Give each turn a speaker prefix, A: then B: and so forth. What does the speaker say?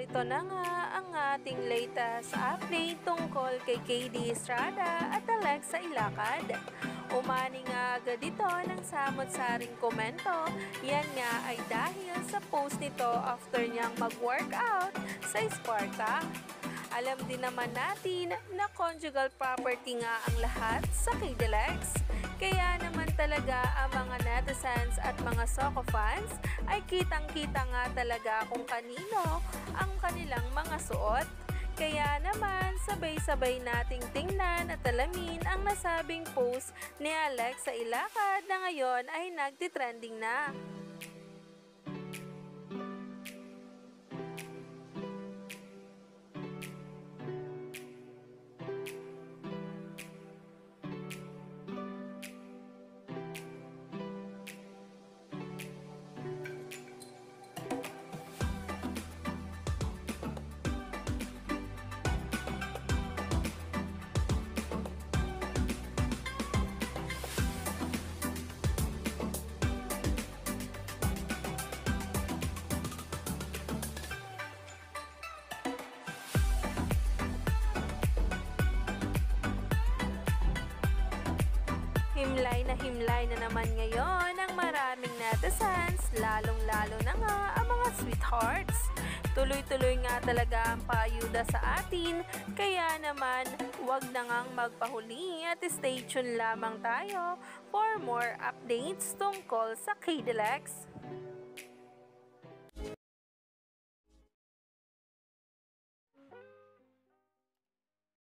A: narito na nga ang ating latest update tungkol kay KD Estrada at Alexa Ilacad. Umani nga agad ito ng samot-saring komento, yan nga ay dahil sa post nito after niyang mag-workout sa Sparta. Alam din naman natin na conjugal property nga ang lahat sa KDLX. Kaya naman talaga ang mga netizens at mga Soco fans ay kitang-kita nga talaga kung kanino ang kanilang mga suot. Kaya naman sabay-sabay nating tingnan at alamin ang nasabing post ni Alexa Ilacad na ngayon ay nagtitrending na. Himlay na naman ngayon ang maraming netizens, lalong-lalo na nga ang mga sweethearts. Tuloy-tuloy nga talaga ang paayuda sa atin, kaya naman wag na ngang magpahuli at stay tuned lamang tayo for more updates tungkol sa KDLX.